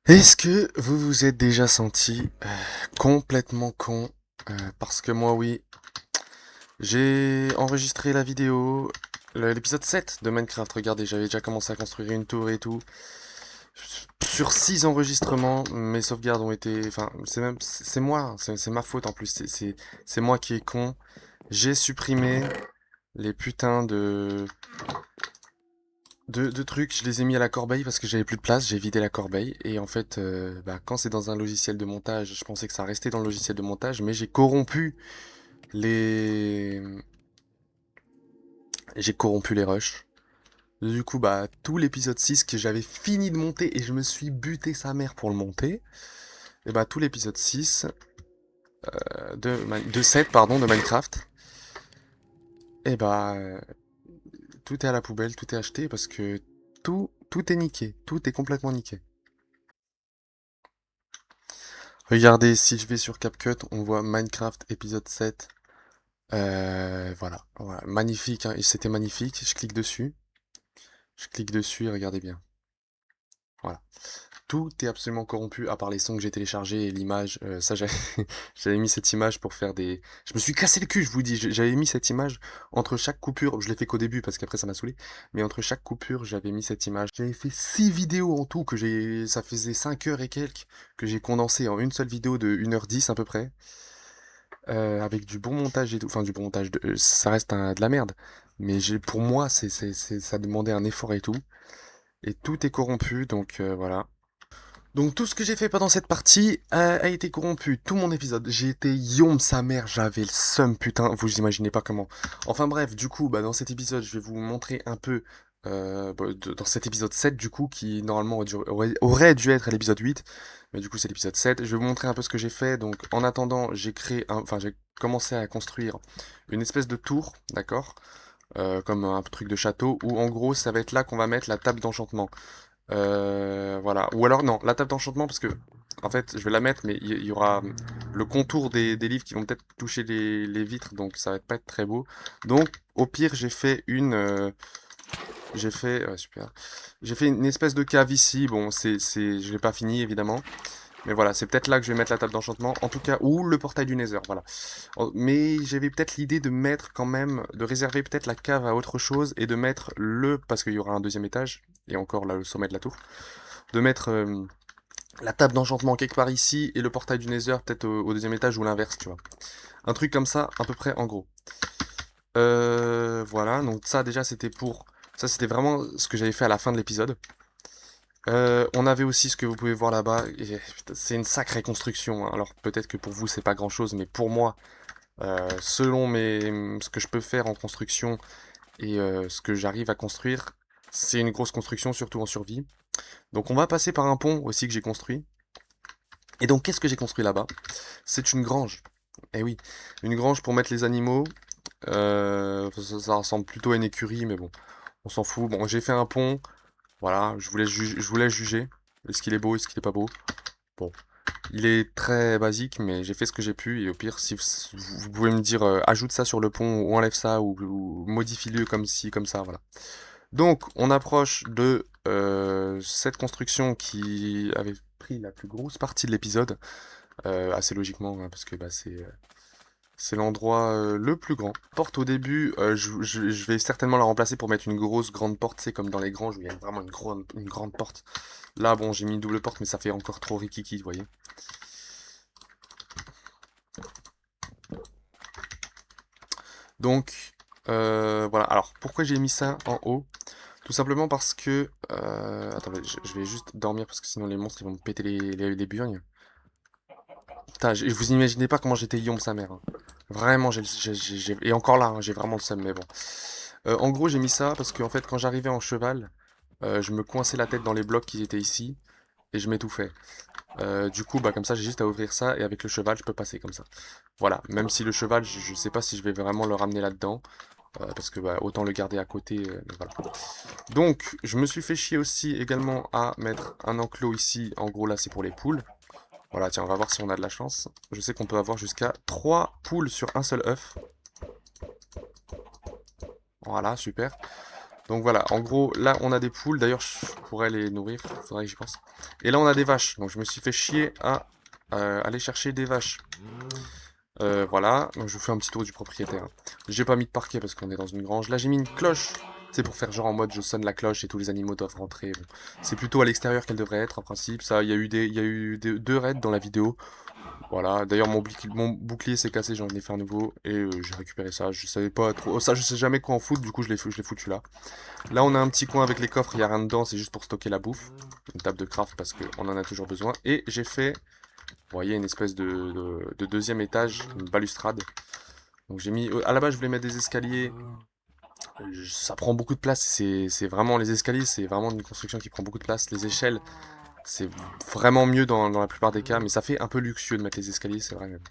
Est-ce que vous vous êtes déjà senti complètement con parce que moi oui, j'ai enregistré la vidéo, l'épisode 7 de Minecraft, regardez, j'avais déjà commencé à construire une tour et tout. Sur 6 enregistrements, mes sauvegardes ont été... Enfin, c'est moi, c'est ma faute en plus, c'est moi qui est con. J'ai supprimé les putains de trucs, je les ai mis à la corbeille parce que j'avais plus de place, j'ai vidé la corbeille. Et en fait, quand c'est dans un logiciel de montage, je pensais que ça restait dans le logiciel de montage, mais j'ai corrompu les... J'ai corrompu les rushs. Du coup, tout l'épisode 6 que j'avais fini de monter et je me suis buté sa mère pour le monter, et tout l'épisode 6 de 7, pardon, de Minecraft, et tout est à la poubelle, tout est acheté parce que tout est niqué, tout est complètement niqué. Regardez, si je vais sur CapCut, on voit Minecraft épisode 7. Voilà. Magnifique, hein, et c'était magnifique. Je clique dessus. Je clique dessus et regardez bien. Voilà. Tout est absolument corrompu, à part les sons que j'ai téléchargés et l'image. Ça, j'avais mis cette image pour faire des... Je me suis cassé le cul, je vous dis. J'avais mis cette image entre chaque coupure. Je l'ai fait qu'au début, parce qu'après ça m'a saoulé. Mais entre chaque coupure, j'avais mis cette image. J'avais fait 6 vidéos en tout, que j'ai... Ça faisait 5 heures et quelques, que j'ai condensé en une seule vidéo de 1h10 à peu près. Avec du bon montage et tout. Enfin, du bon montage, ça reste de la merde. Mais pour moi, ça demandait un effort et tout. Et tout est corrompu, donc voilà. Donc tout ce que j'ai fait pendant cette partie a été corrompu. Tout mon épisode. J'ai été yom sa mère, j'avais le seum, putain. Vous imaginez pas comment. Enfin bref, du coup, dans cet épisode, je vais vous montrer un peu... dans cet épisode 7 du coup, qui normalement aurait dû être à l'épisode 8. Mais du coup, c'est l'épisode 7. Je vais vous montrer un peu ce que j'ai fait. Donc en attendant, j'ai commencé à construire une espèce de tour, d'accord, comme un truc de château, où en gros, ça va être là qu'on va mettre la table d'enchantement. Voilà. Ou alors, non, la table d'enchantement, parce que, en fait, je vais la mettre, mais il y aura le contour des livres qui vont peut-être toucher les vitres, donc ça va pas être très beau. Donc, au pire, ouais, super. J'ai fait une espèce de cave ici. Bon, je l'ai pas fini, évidemment. Mais voilà, c'est peut-être là que je vais mettre la table d'enchantement. En tout cas, ou le portail du Nether, voilà. Mais j'avais peut-être l'idée de mettre quand même, de réserver peut-être la cave à autre chose et de mettre parce qu'il y aura un deuxième étage, et encore là, le sommet de la tour, de mettre la table d'enchantement quelque part ici et le portail du Nether peut-être au deuxième étage ou l'inverse, tu vois. Un truc comme ça, à peu près en gros. Voilà, donc ça déjà c'était pour... Ça c'était vraiment ce que j'avais fait à la fin de l'épisode. On avait aussi ce que vous pouvez voir là-bas. Putain, c'est une sacrée construction, hein. Alors peut-être que pour vous c'est pas grand-chose, mais pour moi, selon ce que je peux faire en construction et ce que j'arrive à construire, c'est une grosse construction, surtout en survie. Donc on va passer par un pont aussi que j'ai construit. Et donc qu'est-ce que j'ai construit là-bas? C'est une grange. Eh oui, une grange pour mettre les animaux. Ça ressemble plutôt à une écurie, mais bon, on s'en fout. Bon, j'ai fait un pont. Voilà, je voulais juger. Est-ce qu'il est beau, est-ce qu'il est pas beau? Bon, il est très basique, mais j'ai fait ce que j'ai pu. Et au pire, si vous pouvez me dire, ajoute ça sur le pont, ou enlève ça, ou modifie-le comme ci, comme ça, voilà. Donc, on approche de cette construction qui avait pris la plus grosse partie de l'épisode, assez logiquement, hein, parce que c'est l'endroit le plus grand. Porte au début, je vais certainement la remplacer pour mettre une grosse grande porte, c'est comme dans les granges où il y a vraiment une grande porte. Là, bon, j'ai mis une double porte, mais ça fait encore trop rikiki, vous voyez. Donc, voilà. Alors, pourquoi j'ai mis ça en haut? Tout simplement parce que... attendez, je vais juste dormir parce que sinon les monstres ils vont me péter les burgnes. Putain, vous imaginez pas comment j'étais yombe sa mère, hein. Vraiment, et encore là, hein, j'ai vraiment le seum, mais bon. En gros, j'ai mis ça parce qu'en fait, quand j'arrivais en cheval, je me coinçais la tête dans les blocs qui étaient ici et je m'étouffais. Du coup, comme ça, j'ai juste à ouvrir ça et avec le cheval, je peux passer comme ça. Voilà, même si le cheval, je sais pas si je vais vraiment le ramener là-dedans, parce que autant le garder à côté. Mais voilà. Donc, je me suis fait chier aussi également à mettre un enclos ici. En gros, là, c'est pour les poules. Voilà, tiens, on va voir si on a de la chance. Je sais qu'on peut avoir jusqu'à 3 poules sur un seul œuf. Voilà, super. Donc voilà, en gros, là on a des poules, d'ailleurs je pourrais les nourrir, faudrait que j'y pense. Et là on a des vaches, donc je me suis fait chier à aller chercher des vaches. Voilà, donc je vous fais un petit tour du propriétaire. J'ai pas mis de parquet parce qu'on est dans une grange. Là j'ai mis une cloche, c'est pour faire genre en mode je sonne la cloche et tous les animaux doivent rentrer. Bon. C'est plutôt à l'extérieur qu'elle devrait être en principe. Ça, il y a eu deux raids dans la vidéo. Voilà, d'ailleurs mon bouclier s'est cassé, j'en ai fait un nouveau et j'ai récupéré ça. Je savais pas trop, ça je sais jamais quoi en foutre, du coup je l'ai foutu là. Là on a un petit coin avec les coffres, il y a rien dedans, c'est juste pour stocker la bouffe. Une table de craft parce qu'on en a toujours besoin. Et j'ai fait, vous voyez, une espèce de deuxième étage, une balustrade. Donc j'ai mis, à la base je voulais mettre des escaliers. Ça prend beaucoup de place, c'est vraiment les escaliers, c'est vraiment une construction qui prend beaucoup de place. Les échelles, c'est vraiment mieux dans la plupart des cas, mais ça fait un peu luxueux de mettre les escaliers, c'est vrai. Mais bon.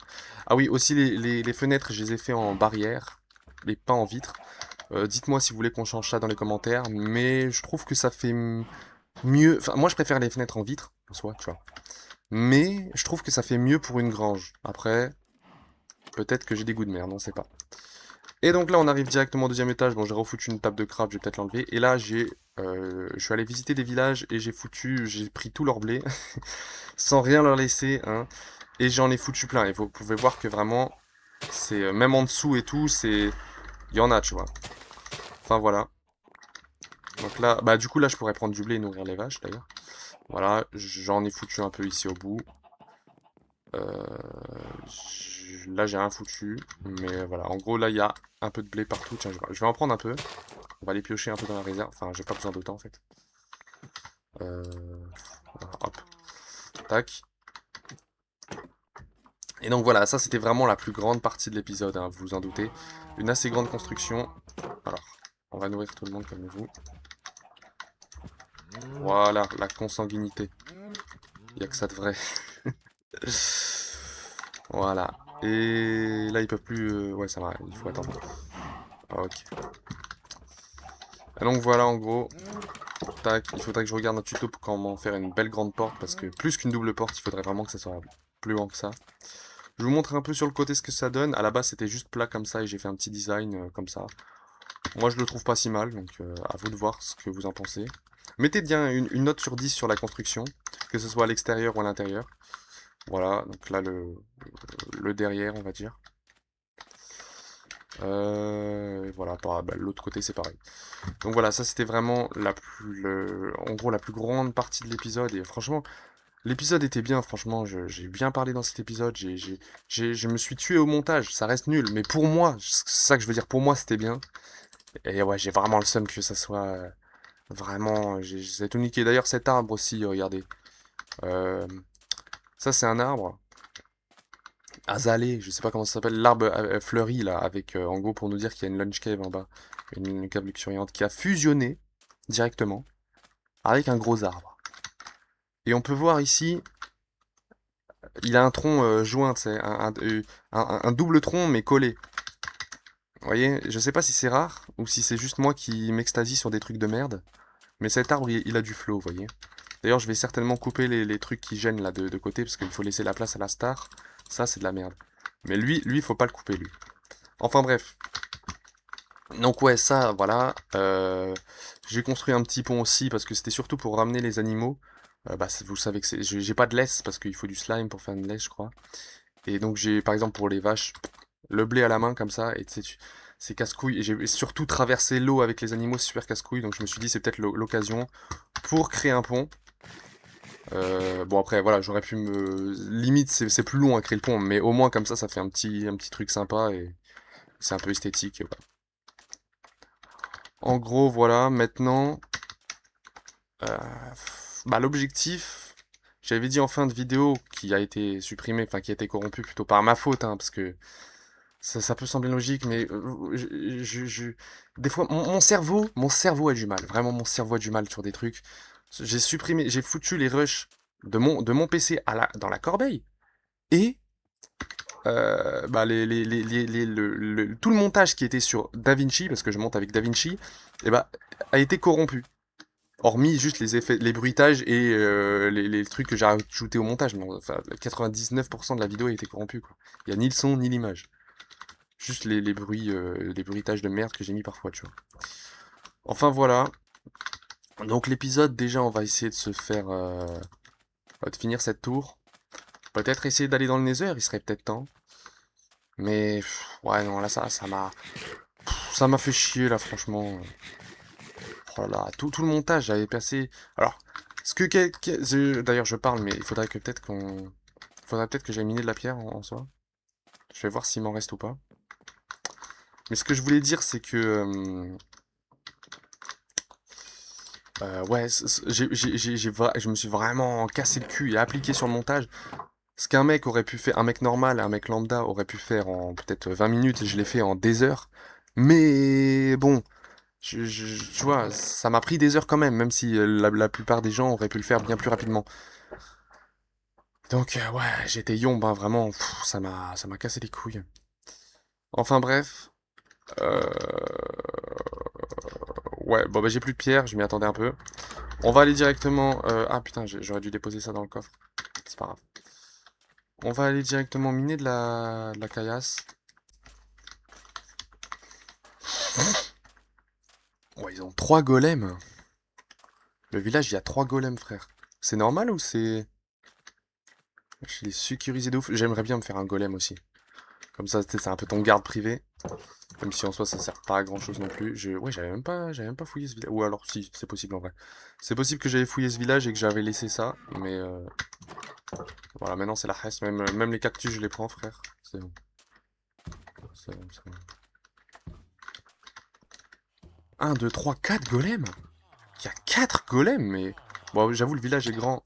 Ah oui, aussi les fenêtres, je les ai fait en barrière, et pas en vitre. Dites-moi si vous voulez qu'on change ça dans les commentaires, mais je trouve que ça fait mieux. Enfin, moi je préfère les fenêtres en vitre, en soi, tu vois. Mais je trouve que ça fait mieux pour une grange. Après, peut-être que j'ai des goûts de merde, on sait pas. Et donc là, on arrive directement au deuxième étage. Bon, j'ai refoutu une table de crabe, je vais peut-être l'enlever. Et là, je suis allé visiter des villages et j'ai pris tout leur blé, sans rien leur laisser, hein. Et j'en ai foutu plein. Et vous pouvez voir que vraiment, c'est même en dessous et tout, il y en a, tu vois. Enfin voilà. Donc là, bah du coup là, je pourrais prendre du blé et nourrir les vaches d'ailleurs. Voilà, j'en ai foutu un peu ici au bout. Là, j'ai rien foutu, mais voilà. En gros, là, il y a un peu de blé partout. Tiens, je vais en prendre un peu. On va aller piocher un peu dans la réserve. Enfin, j'ai pas besoin de temps en fait. Euh, voilà, hop, tac. Et donc voilà, ça c'était vraiment la plus grande partie de l'épisode, hein, vous vous en doutez. Une assez grande construction. Alors, on va nourrir tout le monde comme vous. Voilà, la consanguinité. Il n'y a que ça de vrai. Voilà. Et là, ils peuvent plus... Ouais, ça va, il faut attendre. Ok. Et donc voilà, en gros. Tac, il faudrait que je regarde un tuto pour comment faire une belle grande porte, parce que plus qu'une double porte, il faudrait vraiment que ça soit plus grand que ça. Je vous montre un peu sur le côté ce que ça donne. À la base, c'était juste plat comme ça et j'ai fait un petit design comme ça. Moi, je le trouve pas si mal, donc à vous de voir ce que vous en pensez. Mettez bien une note sur 10 sur la construction, que ce soit à l'extérieur ou à l'intérieur. Voilà, donc là, le derrière, on va dire. Voilà, bah, l'autre côté, c'est pareil. Donc voilà, ça c'était vraiment en gros, la plus grande partie de l'épisode. Et franchement, l'épisode était bien, franchement, j'ai bien parlé dans cet épisode. Je me suis tué au montage, ça reste nul. Mais pour moi, c'est ça que je veux dire, pour moi c'était bien. Et ouais, j'ai vraiment le seum que ça soit vraiment. J'ai tout niqué. D'ailleurs, cet arbre aussi, regardez. Euh, Ça, c'est un arbre. Azalée, je sais pas comment ça s'appelle. L'arbre fleuri, là, avec en gros pour nous dire qu'il y a une lunch cave en bas. Une cave luxuriante qui a fusionné directement avec un gros arbre. Et on peut voir ici, il a un tronc joint, c'est un double tronc mais collé. Vous voyez, je sais pas si c'est rare ou si c'est juste moi qui m'extasie sur des trucs de merde. Mais cet arbre, il a du flow, vous voyez. D'ailleurs, je vais certainement couper les trucs qui gênent là de côté, parce qu'il faut laisser la place à la star. Ça, c'est de la merde. Mais lui, faut pas le couper, lui. Enfin bref. Donc ouais, ça, voilà. J'ai construit un petit pont aussi, parce que c'était surtout pour ramener les animaux. Bah, vous savez que j'ai pas de laisse, parce qu'il faut du slime pour faire une laisse, je crois. Et donc j'ai, par exemple, pour les vaches, le blé à la main, comme ça, et tu sais, c'est casse-couille. Et j'ai surtout traversé l'eau avec les animaux, c'est super casse-couille. Donc je me suis dit, c'est peut-être l'occasion pour créer un pont. Bon après voilà, j'aurais pu me... Limite c'est plus long à créer le pont, mais au moins comme ça fait un petit truc sympa et c'est un peu esthétique. Et voilà. En gros voilà, maintenant... euh, Bah l'objectif, j'avais dit en fin de vidéo qui a été supprimé, enfin qui a été corrompu plutôt par ma faute, hein, parce que ça peut sembler logique, mais des fois mon cerveau a du mal, vraiment mon cerveau a du mal sur des trucs. J'ai foutu les rushs de mon PC dans la corbeille. Et bah, tout le montage qui était sur DaVinci, parce que je monte avec DaVinci, et bah, a été corrompu. Hormis juste les effets, les bruitages et les trucs que j'ai ajoutés au montage. Mais enfin, 99% de la vidéo a été corrompue, quoi. Il n'y a ni le son ni l'image. Juste les bruits, les bruitages de merde que j'ai mis parfois, tu vois. Enfin voilà. Donc l'épisode, déjà, on va essayer de se faire... de finir cette tour. Peut-être essayer d'aller dans le Nether, il serait peut-être temps. Mais... ouais, non, là, ça m'a fait chier, là, franchement. Oh là là, tout le montage, j'avais passé... Alors, ce que... D'ailleurs, je parle, mais il faudrait que peut-être qu'on... Faudrait peut-être que j'aille miner de la pierre en soi. Je vais voir s'il m'en reste ou pas. Mais ce que je voulais dire, c'est que... ouais, je me suis vraiment cassé le cul et appliqué sur le montage. Ce qu'un mec aurait pu faire, un mec normal, un mec lambda aurait pu faire en peut-être 20 minutes, je l'ai fait en des heures. Mais bon, tu vois, ça m'a pris des heures quand même, même si la plupart des gens auraient pu le faire bien plus rapidement. Donc ouais, j'étais yombe, hein, vraiment, ça m'a cassé les couilles. Enfin bref, euh, ouais, bon bah j'ai plus de pierre, je m'y attendais un peu. On va aller directement, ah putain, j'aurais dû déposer ça dans le coffre. C'est pas grave. On va aller directement miner de la caillasse. Ouais, ils ont 3 golems. Le village, il y a 3 golems, frère. C'est normal ou c'est... Je l'ai sécurisé de ouf. J'aimerais bien me faire un golem aussi. Comme ça, c'est un peu ton garde privé. Même si en soi, ça sert pas à grand chose non plus. Ouais, j'avais même pas fouillé ce village. Ou alors, si, c'est possible en vrai. C'est possible que j'avais fouillé ce village et que j'avais laissé ça. Mais voilà, maintenant c'est la hesse. Même les cactus, je les prends, frère. C'est bon. C'est bon, c'est bon. 1, 2, 3, 4 golems. Il y a 4 golems, mais... Bon, j'avoue, le village est grand.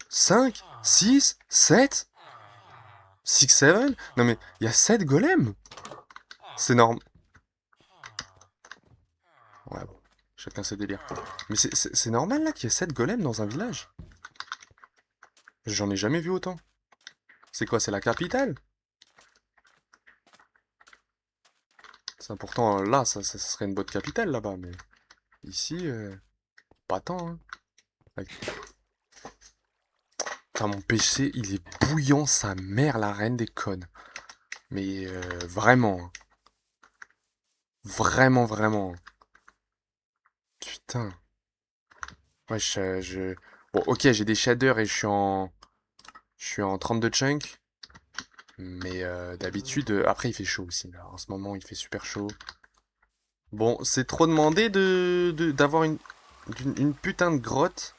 5, 6, 7, 6, 7. Non mais, il y a 7 golems. C'est normal. Ouais, bon. Chacun ses délires. Mais c'est normal, là, qu'il y ait 7 golems dans un village. J'en ai jamais vu autant. C'est quoi, c'est la capitale? C'est pourtant, là, ça serait une bonne capitale, là-bas, mais... Ici, pas tant, hein. Putain, mon PC, il est bouillant sa mère, la reine des connes. Mais vraiment, hein. Vraiment, vraiment. Putain. Ouais, bon, ok, j'ai des shaders et je suis en 32 chunk. Mais d'habitude, après il fait chaud aussi, là. En ce moment, il fait super chaud. Bon, c'est trop demandé d'avoir une putain de grotte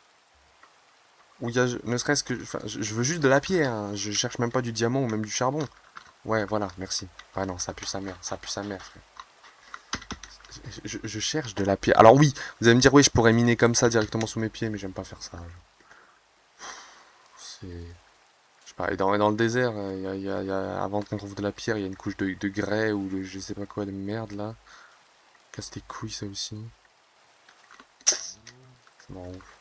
où il y a ne serait-ce que... Enfin, je veux juste de la pierre, hein. Je cherche même pas du diamant ou même du charbon. Ouais, voilà, merci. Ah non, ça pue sa mère, ça pue sa mère, frère. Je cherche de la pierre. Alors oui, vous allez me dire, oui, je pourrais miner comme ça directement sous mes pieds, mais j'aime pas faire ça. C'est... Je sais pas, et dans le désert, avant qu'on trouve de la pierre, il y a une couche de grès ou de je sais pas quoi de merde là. Casse tes couilles ça aussi. Ça m'en ouf.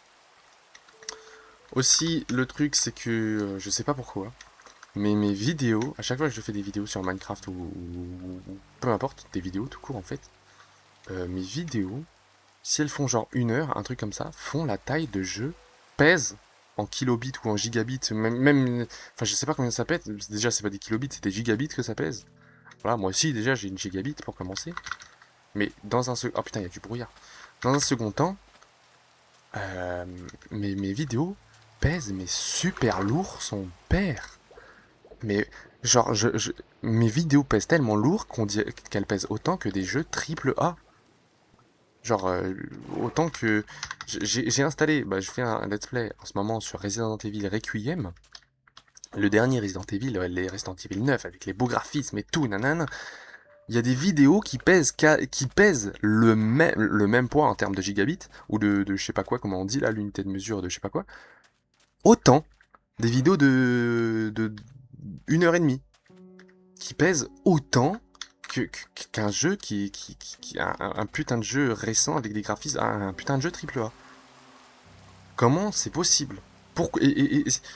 Aussi, le truc c'est que je sais pas pourquoi, mais mes vidéos, à chaque fois que je fais des vidéos sur Minecraft ou peu importe, des vidéos tout court en fait, mes vidéos, si elles font genre 1 heure, un truc comme ça, font la taille de jeu, pèsent en kilobits ou en gigabits, enfin je sais pas combien ça pèse, déjà c'est pas des kilobits, c'est des gigabits que ça pèse. Voilà, moi aussi déjà j'ai une gigabit pour commencer, mais dans un second... Oh putain, il y a du brouillard. Dans un second temps, euh, mes vidéos pèsent mais super lourd son père. Mais genre, mes vidéos pèsent tellement lourd qu'on dit qu'elles pèsent autant que des jeux triple A. Genre, autant que... J'ai installé, bah, je fais un let's play en ce moment sur Resident Evil Requiem. Le dernier Resident Evil, les Resident Evil 9, avec les beaux graphismes et tout, nanana. Il y a des vidéos qui pèsent le même poids en termes de gigabits, ou de je sais pas quoi, comment on dit là, l'unité de mesure de je sais pas quoi. Autant des vidéos de 1 heure et demie, qui pèsent autant qu'un jeu un putain de jeu récent avec des graphismes, un putain de jeu triple A. Comment c'est possible? Pourquoi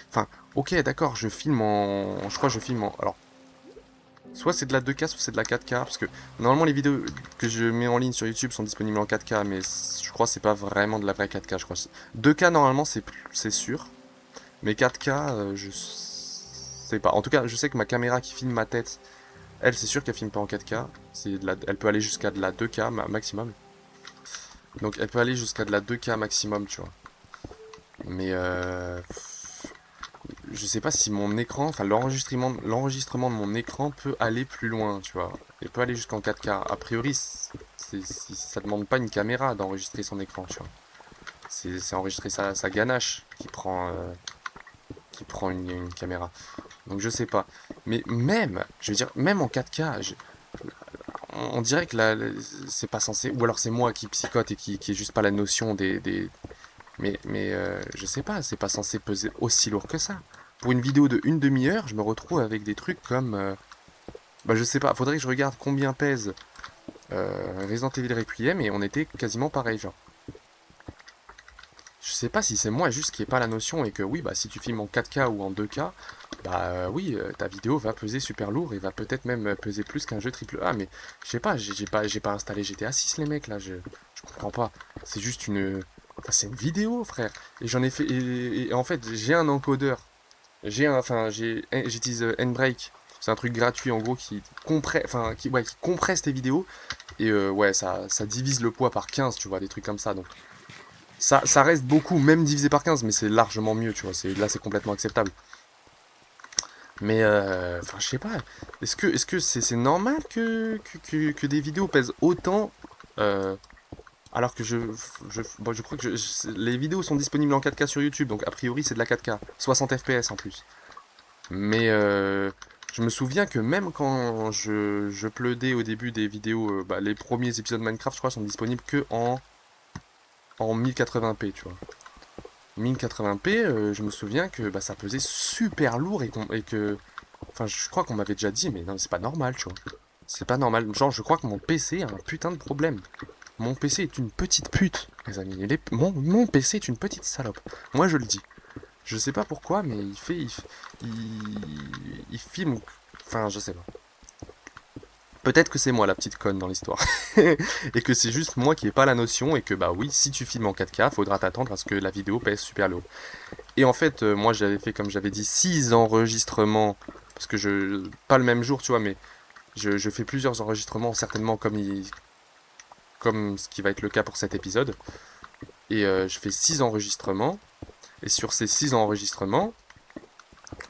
enfin, ok, d'accord, je filme en, je crois que je filme en, alors, soit c'est de la 2K, soit c'est de la 4K, parce que normalement les vidéos que je mets en ligne sur YouTube sont disponibles en 4K, mais je crois que c'est pas vraiment de la vraie 4K, je crois. 2K normalement c'est sûr, mais 4K, je sais pas. En tout cas, je sais que ma caméra qui filme ma tête, elle c'est sûr qu'elle filme pas en 4K, elle peut aller jusqu'à de la 2K maximum. Donc elle peut aller jusqu'à de la 2K maximum, tu vois. Mais je sais pas si mon écran, enfin l'enregistrement de mon écran peut aller plus loin, tu vois. Il peut aller jusqu'en 4K. A priori, ça demande pas une caméra d'enregistrer son écran, tu vois. C'est enregistrer sa ganache qui prend une caméra. Donc je sais pas. Mais même, je veux dire, même en 4K, on dirait que là, c'est pas censé. Ou alors c'est moi qui psychote et qui ai juste pas la notion je sais pas, c'est pas censé peser aussi lourd que ça. Pour une vidéo de une demi-heure, je me retrouve avec des trucs comme. Bah je sais pas, faudrait que je regarde combien pèse Resident Evil Requiem et on était quasiment pareil, genre. Je sais pas si c'est moi juste qui ai pas la notion et que oui, bah si tu filmes en 4K ou en 2K, bah oui, ta vidéo va peser super lourd et va peut-être même peser plus qu'un jeu triple A, mais je sais pas, j'ai pas installé GTA 6 les mecs là, je comprends pas. C'est juste une. Enfin, c'est une vidéo, frère. Et j'en ai fait. Et en fait, j'ai un encodeur. J'utilise Nbrake. C'est un truc gratuit en gros qui compresse, ouais, qui compresse tes vidéos. Et ouais, ça divise le poids par 15, tu vois, des trucs comme ça. Donc ça reste beaucoup, même divisé par 15, mais c'est largement mieux, tu vois. Là, c'est complètement acceptable. Mais, enfin, je sais pas. Est-ce que c'est normal que des vidéos pèsent autant alors que bon, je crois que les vidéos sont disponibles en 4K sur YouTube, donc a priori c'est de la 4K, 60 FPS en plus. Mais je me souviens que même quand je uploadais au début des vidéos, bah, les premiers épisodes de Minecraft, je crois, sont disponibles que en 1080p, tu vois. 1080p, je me souviens que bah, ça pesait super lourd et que. Enfin, je crois qu'on m'avait déjà dit, mais non, c'est pas normal, tu vois. C'est pas normal. Genre, je crois que mon PC a un putain de problème. Mon PC est une petite pute, les amis. Mon PC est une petite salope. Moi, je le dis. Je sais pas pourquoi, mais il filme. Enfin, je sais pas. Peut-être que c'est moi la petite conne dans l'histoire. Et que c'est juste moi qui ai pas la notion et que bah oui, si tu filmes en 4K, faudra t'attendre à ce que la vidéo pèse super lourd. Et en fait, moi j'avais fait, comme j'avais dit, 6 enregistrements. Parce que je. Pas le même jour, tu vois, mais je fais plusieurs enregistrements, certainement comme ce qui va être le cas pour cet épisode. Et je fais 6 enregistrements. Et sur ces 6 enregistrements,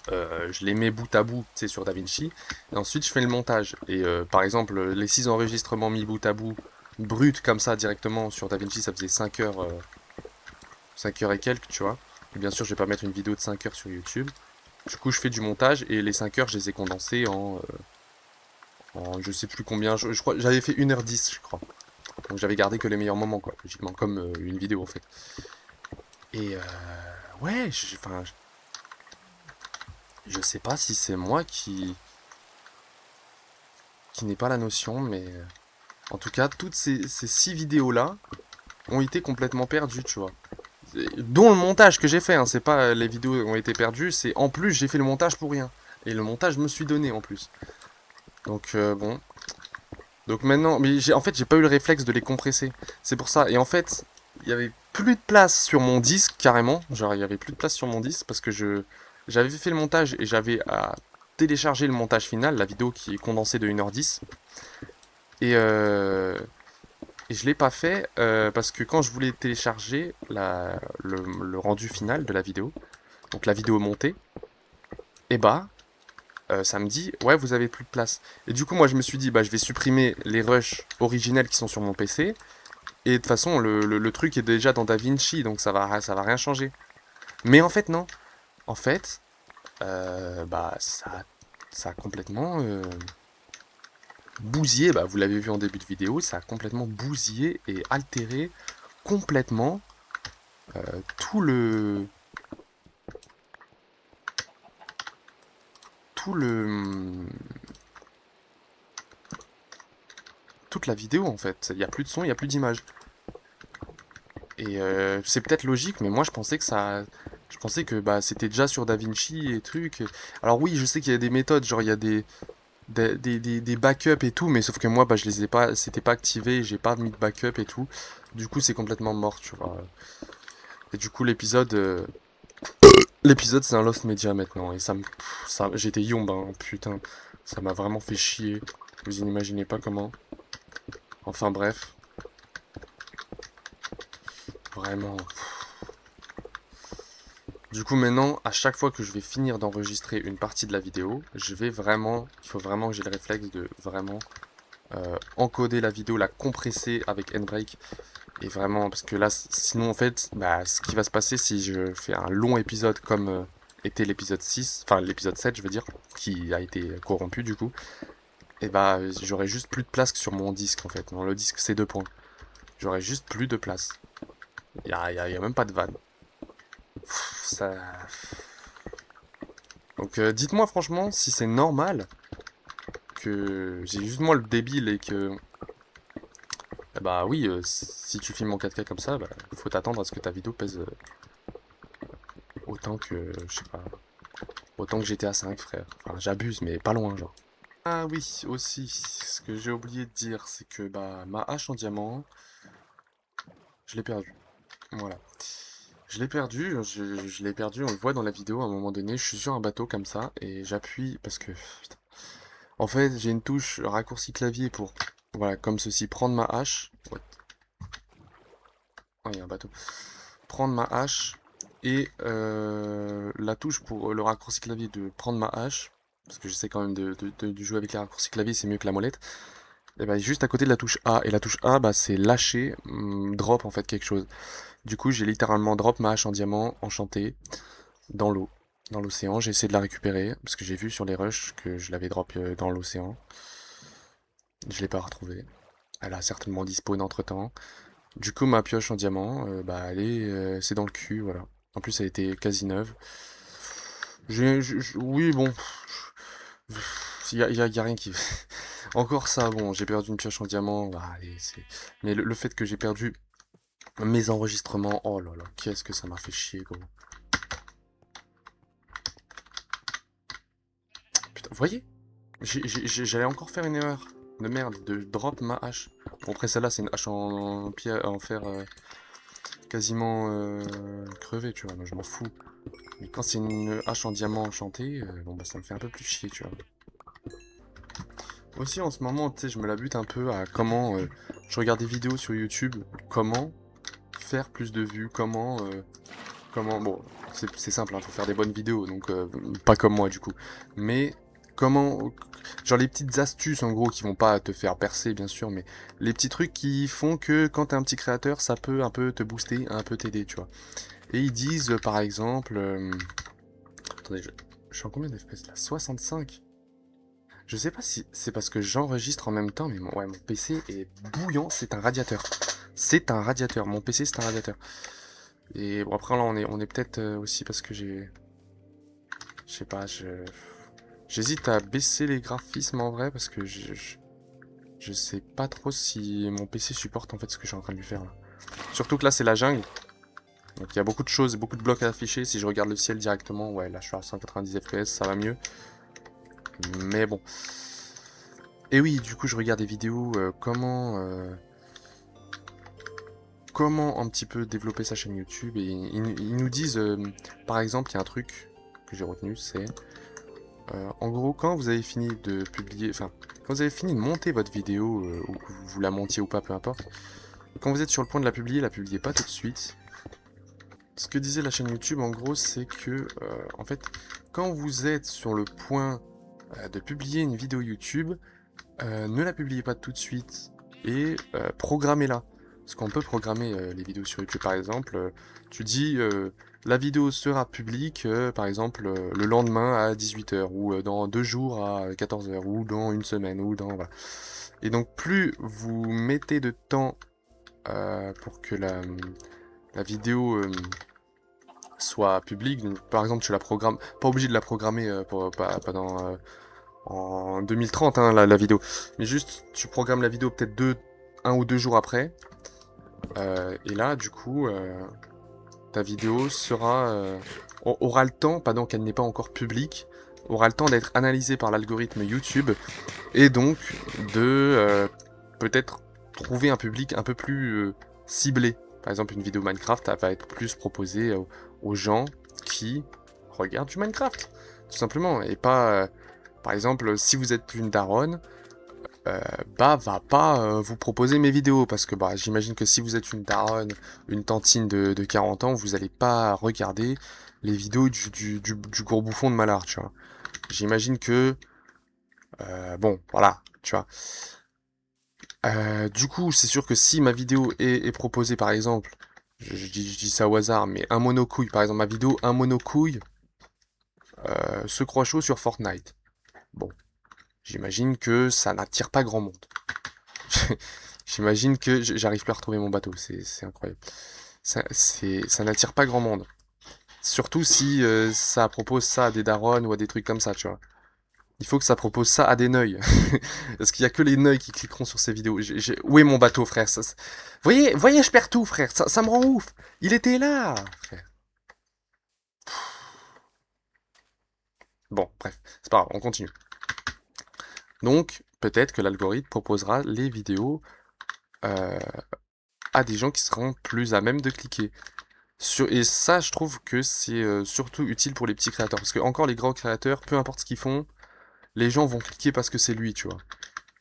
je les mets bout à bout, tu sais, sur DaVinci. Et ensuite, je fais le montage. Et par exemple, les 6 enregistrements mis bout à bout, bruts comme ça, directement sur DaVinci, ça faisait 5 heures, 5 heures et quelques, tu vois. Et bien sûr, je vais pas mettre une vidéo de 5 heures sur YouTube. Du coup, je fais du montage et les 5 heures, je les ai condensées en je sais plus combien. Je crois, j'avais fait 1h10, je crois. Donc j'avais gardé que les meilleurs moments, quoi, logiquement, comme une vidéo en fait. Et ouais, enfin, je sais pas si c'est moi qui n'ai pas la notion, mais en tout cas, toutes ces 6 vidéos-là ont été complètement perdues, tu vois. Dont le montage que j'ai fait, hein, c'est pas les vidéos ont été perdues, c'est en plus j'ai fait le montage pour rien. Et le montage me suis donné en plus. Donc bon. Donc maintenant, mais en fait j'ai pas eu le réflexe de les compresser. C'est pour ça. Et en fait, il y avait plus de place sur mon disque carrément. Genre il y avait plus de place sur mon disque parce que j'avais fait le montage et j'avais à télécharger le montage final, la vidéo qui est condensée de 1h10. Et, euh, et je l'ai pas fait parce que quand je voulais télécharger le rendu final de la vidéo, donc la vidéo montée, et bah ça me dit ouais vous avez plus de place. Et du coup moi je me suis dit bah je vais supprimer les rushs originels qui sont sur mon PC. Et de toute façon le truc est déjà dans DaVinci donc ça va rien changer. Mais en fait non. En fait bah ça a complètement bousillé, bah vous l'avez vu en début de vidéo, ça a complètement bousillé et altéré complètement tout le tout le toute la vidéo en fait. Il y a plus de son, il y a plus d'image. Et c'est peut-être logique, mais moi je pensais que bah c'était déjà sur DaVinci et trucs. Alors oui, je sais qu'il y a des méthodes, genre il y a des backups et tout, mais sauf que moi bah je les ai pas, c'était pas activé, j'ai pas mis de backup et tout. Du coup c'est complètement mort, tu vois. Et du coup l'épisode c'est un Lost Media maintenant et j'étais yombe, hein, putain, ça m'a vraiment fait chier. Vous n'imaginez pas comment. Enfin bref. vraiment... Du coup, maintenant, à chaque fois que je vais finir d'enregistrer une partie de la vidéo, il faut vraiment que j'ai le réflexe de vraiment encoder la vidéo, la compresser avec Handbrake. Et vraiment, parce que là, sinon, en fait, bah, ce qui va se passer si je fais un long épisode comme était l'épisode 6, enfin l'épisode 7, je veux dire, qui a été corrompu du coup, et bah, j'aurai juste plus de place que sur mon disque en fait. Dans le disque, c'est 2 points. J'aurai juste plus de place. Y a même pas de vanne. Ça... Donc dites-moi franchement si c'est normal que j'ai juste moi le débile et que bah oui, si tu filmes en 4K comme ça, bah, faut t'attendre à ce que ta vidéo pèse autant que, je sais pas, autant que GTA 5, frère. Enfin, j'abuse, mais pas loin, genre. Ah oui, aussi, ce que j'ai oublié de dire, c'est que bah ma hache en diamant, je l'ai perdue. Voilà. Je l'ai perdue, je l'ai perdue, on le voit dans la vidéo à un moment donné, je suis sur un bateau comme ça, et j'appuie parce que, putain. En fait, j'ai une touche raccourci clavier pour, voilà, comme ceci, prendre ma hache. What? Oh, il y a un bateau. Prendre ma hache, et la touche pour le raccourci clavier de prendre ma hache, parce que j'essaie quand même de jouer avec les raccourcis clavier, c'est mieux que la molette. Et bah, juste à côté de la touche A, et la touche A, bah, c'est lâcher, drop en fait quelque chose. Du coup, j'ai littéralement drop ma hache en diamant enchantée dans l'eau, dans l'océan. J'ai essayé de la récupérer, parce que j'ai vu sur les rushs que je l'avais drop dans l'océan. Je l'ai pas retrouvée. Elle a certainement dispawn entre temps. Du coup, ma pioche en diamant, bah, c'est dans le cul, voilà. En plus, elle était quasi neuve. Oui, bon, y a rien qui... Encore ça, bon, j'ai perdu une pioche en diamant, bah, allez, c'est... Mais le fait que j'ai perdu mes enregistrements, oh là là, qu'est-ce que ça m'a fait chier, gros. Putain, vous voyez? J'allais encore faire une erreur de merde, de drop ma hache. Bon, après, celle-là, c'est une hache en pierre, en fer quasiment crevée, tu vois, moi je m'en fous. Mais quand c'est une hache en diamant enchantée, bon, bah, ça me fait un peu plus chier, tu vois. Aussi, en ce moment, tu sais, je me la bute un peu à comment... je regarde des vidéos sur YouTube, comment faire plus de vues, comment... Bon, c'est simple, hein, faut faire des bonnes vidéos, donc pas comme moi, du coup. Mais comment... Genre les petites astuces, en gros, qui vont pas te faire percer, bien sûr, mais les petits trucs qui font que quand t'es un petit créateur, ça peut un peu te booster, un peu t'aider, tu vois. Et ils disent, par exemple... Attendez, je suis en combien d'FPS là? 65. Je sais pas si c'est parce que j'enregistre en même temps, mais ouais, mon PC est bouillant, c'est un radiateur. C'est un radiateur, mon PC c'est un radiateur. Et bon, après là on est peut-être aussi parce que je sais pas, j'hésite à baisser les graphismes en vrai parce que je sais pas trop si mon PC supporte en fait ce que je suis en train de lui faire là. Surtout que là c'est la jungle, donc il y a beaucoup de choses, beaucoup de blocs à afficher. Si je regarde le ciel directement, ouais là je suis à 190 FPS, ça va mieux. Mais bon. Et oui, du coup je regarde des vidéos comment un petit peu développer sa chaîne YouTube, et ils nous disent, par exemple, il y a un truc que j'ai retenu, c'est en gros quand vous avez fini de publier, enfin quand vous avez fini de monter votre vidéo, ou que vous la montiez ou pas, peu importe, quand vous êtes sur le point de la publiez pas tout de suite. Ce que disait la chaîne YouTube en gros, c'est que en fait quand vous êtes sur le point de publier une vidéo YouTube, ne la publiez pas tout de suite et programmez-la. Parce qu'on peut programmer les vidéos sur YouTube par exemple. Tu dis la vidéo sera publique par exemple le lendemain à 18h ou dans 2 jours à 14h ou dans une semaine ou dans... Voilà. Et donc plus vous mettez de temps pour que la vidéo soit publique, donc, par exemple tu la programmes, pas obligé de la programmer pas dans... en 2030 hein, la vidéo. Mais juste, tu programmes la vidéo peut-être 1 ou 2 jours après. Et là, du coup, ta vidéo aura le temps, pendant qu'elle n'est pas encore publique, aura le temps d'être analysée par l'algorithme YouTube. Et donc, de peut-être trouver un public un peu plus ciblé. Par exemple, une vidéo Minecraft, elle va être plus proposée aux gens qui regardent du Minecraft. Tout simplement. Et pas... par exemple, si vous êtes une daronne, bah va pas vous proposer mes vidéos parce que bah j'imagine que si vous êtes une daronne, une tantine de 40 ans, vous allez pas regarder les vidéos du gros bouffon de Malard, tu vois. J'imagine que bon, voilà, tu vois. Du coup, c'est sûr que si ma vidéo est proposée, par exemple, je dis ça au hasard, mais un monocouille, par exemple, ma vidéo, un monocouille se croit chaud sur Fortnite. Bon, j'imagine que ça n'attire pas grand monde. J'imagine que j'arrive plus à retrouver mon bateau, c'est incroyable. Ça n'attire pas grand monde. Surtout si ça propose ça à des darons ou à des trucs comme ça, tu vois. Il faut que ça propose ça à des neuils. Parce qu'il y a que les neuils qui cliqueront sur ces vidéos. Où est mon bateau, frère? Voyez, je perds tout, frère. Ça me rend ouf. Il était là, frère. Bon, bref, c'est pas grave, on continue. Donc, peut-être que l'algorithme proposera les vidéos euh, à des gens qui seront plus à même de cliquer. Et ça, je trouve que c'est surtout utile pour les petits créateurs. Parce que encore les grands créateurs, peu importe ce qu'ils font, les gens vont cliquer parce que c'est lui, tu vois.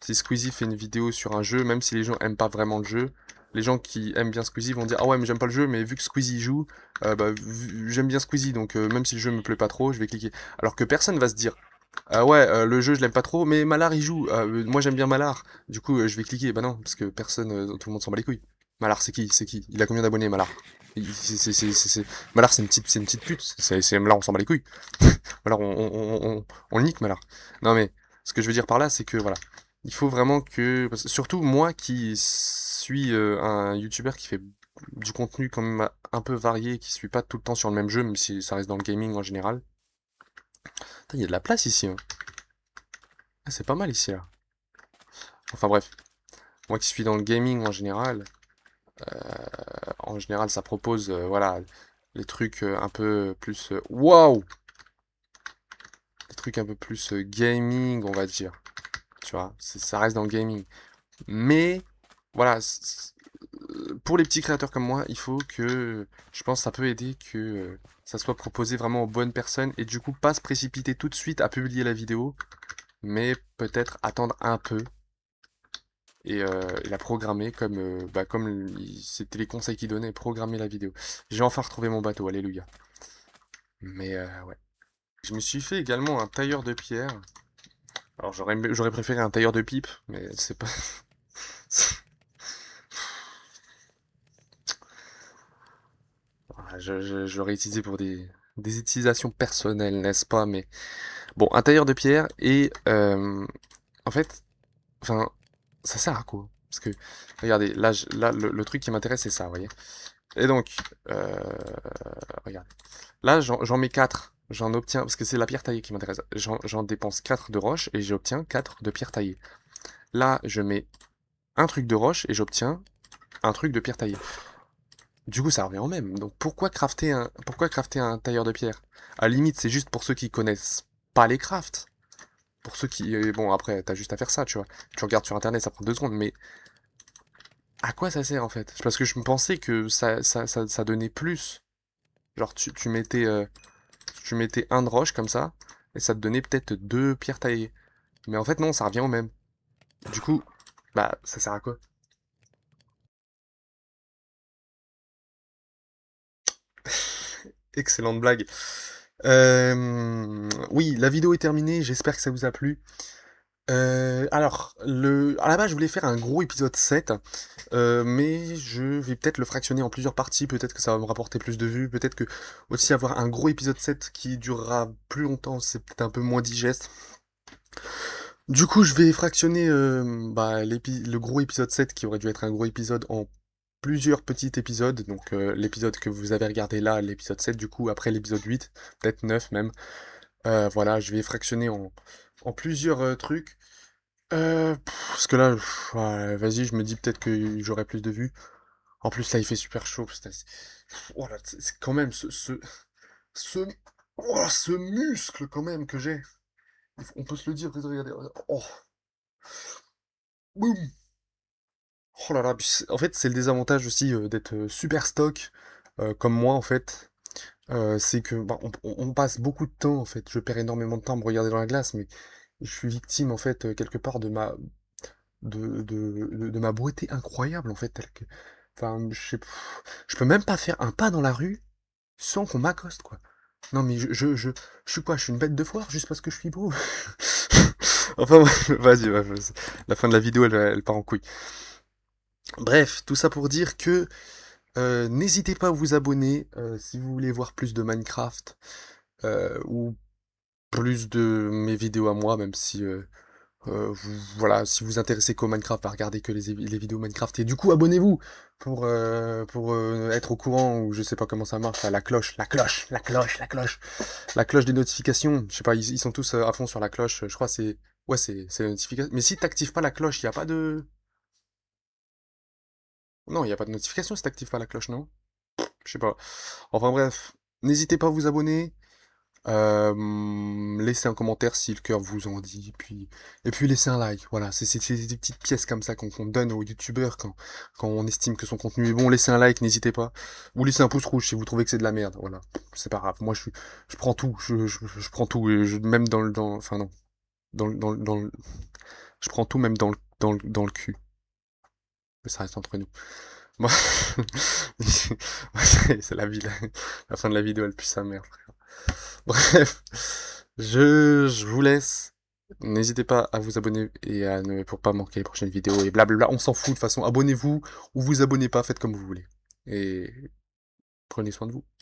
Si Squeezie fait une vidéo sur un jeu, même si les gens aiment pas vraiment le jeu, les gens qui aiment bien Squeezie vont dire ah ouais mais j'aime pas le jeu mais vu que Squeezie joue, j'aime bien Squeezie donc même si le jeu me plaît pas trop, je vais cliquer. Alors que personne va se dire ah ouais le jeu je l'aime pas trop mais Malar il joue, moi j'aime bien Malar, du coup je vais cliquer. Bah non parce que personne, tout le monde s'en bat les couilles. Malar c'est qui? C'est qui? Il a combien d'abonnés Malar? Malar c'est une petite pute, Malar on s'en bat les couilles. Malar on le nique Malar. Non mais ce que je veux dire par là c'est que voilà. Il faut vraiment que, surtout moi qui suis un youtubeur qui fait du contenu quand même un peu varié, qui suit pas tout le temps sur le même jeu, même si ça reste dans le gaming en général. Putain, il y a de la place ici, hein. Ah, c'est pas mal ici là. Enfin bref, moi qui suis dans le gaming en général ça propose voilà les trucs un peu plus waouh, les trucs un peu plus gaming on va dire. Tu vois, ça reste dans le gaming. Mais voilà, pour les petits créateurs comme moi, il faut que, je pense, ça peut aider que ça soit proposé vraiment aux bonnes personnes et du coup pas se précipiter tout de suite à publier la vidéo, mais peut-être attendre un peu et la programmer comme, c'était les conseils qu'il donnait, programmer la vidéo. J'ai enfin retrouvé mon bateau, alléluia. Mais ouais. Je me suis fait également un tailleur de pierre. Alors j'aurais préféré un tailleur de pipe, mais c'est pas. Je l'aurais utilisé pour des utilisations personnelles, n'est-ce pas? Mais bon, un tailleur de pierre et en fait, enfin, ça sert à quoi? Parce que regardez, là le truc qui m'intéresse c'est ça, vous voyez. Et donc, euh, regarde, là j'en mets 4, j'en obtiens parce que c'est la pierre taillée qui m'intéresse. J'en dépense 4 de roche et j'obtiens 4 de pierre taillée. Là, je mets un truc de roche et j'obtiens un truc de pierre taillée. Du coup, ça revient au même. Donc pourquoi crafter un tailleur de pierre? À la limite, c'est juste pour ceux qui connaissent pas les crafts. Pour ceux qui, bon, après, t'as juste à faire ça, tu vois. Tu regardes sur internet, ça prend 2 secondes, mais à quoi ça sert en fait? Parce que je me pensais que ça donnait plus. Genre, tu mettais un de roche comme ça, et ça te donnait peut-être 2 pierres taillées. Mais en fait, non, ça revient au même. Du coup, bah, ça sert à quoi? Excellente blague. Oui, la vidéo est terminée, j'espère que ça vous a plu. À la base, je voulais faire un gros épisode 7, mais je vais peut-être le fractionner en plusieurs parties, peut-être que ça va me rapporter plus de vues, peut-être que aussi avoir un gros épisode 7 qui durera plus longtemps, c'est peut-être un peu moins digeste. Du coup, je vais fractionner le gros épisode 7 qui aurait dû être un gros épisode en plusieurs petits épisodes, donc l'épisode que vous avez regardé là, l'épisode 7, du coup, après l'épisode 8, peut-être 9 même. Voilà, je vais fractionner en plusieurs trucs. Parce que là, ouais, vas-y, je me dis peut-être que j'aurai plus de vues. En plus, là, il fait super chaud. Putain, oh là, c'est quand même ce, ce muscle quand même que j'ai. On peut se le dire, regardez. Oh, boum. Oh là là, en fait, c'est le désavantage aussi d'être super stock comme moi en fait. C'est que bah, on passe beaucoup de temps en fait. Je perds énormément de temps à me regarder dans la glace, mais je suis victime en fait quelque part de ma beauté incroyable, en fait, telle que enfin, je peux même pas faire un pas dans la rue sans qu'on m'accoste, quoi. Non, mais je suis quoi? Je suis une bête de foire juste parce que je suis beau? Enfin, bref, vas-y, la fin de la vidéo, elle part en couille. Bref, tout ça pour dire que n'hésitez pas à vous abonner si vous voulez voir plus de Minecraft ou plus de mes vidéos à moi, même si voilà, si vous vous intéressez qu'au Minecraft, bah, regardez que les vidéos Minecraft. Et du coup, abonnez-vous pour être au courant, ou je sais pas comment ça marche, là, la cloche, la cloche, la cloche, la cloche, la cloche des notifications. Je sais pas, ils sont tous à fond sur la cloche. Je crois que c'est, ouais, c'est la notification. Mais si t'actives pas la cloche, il y a pas de, non, il y a pas de notification si t'actives pas la cloche, non? Je sais pas. Enfin bref, n'hésitez pas à vous abonner. Laissez un commentaire si le cœur vous en dit, et puis laissez un like. Voilà, c'est des petites pièces comme ça qu'on donne aux youtubeurs quand on estime que son contenu est bon. Laissez un like, n'hésitez pas. Ou laissez un pouce rouge si vous trouvez que c'est de la merde. Voilà, c'est pas grave. Moi, je prends tout. Je prends tout. Et même enfin non, je prends tout même dans le cul. Mais ça reste entre nous. Moi, c'est la vie, la fin de la vidéo, elle pue sa mère. Bref, je vous laisse. N'hésitez pas à vous abonner et à ne pour pas manquer les prochaines vidéos et blablabla. On s'en fout de toute façon. Abonnez-vous ou vous abonnez pas, faites comme vous voulez. Et prenez soin de vous.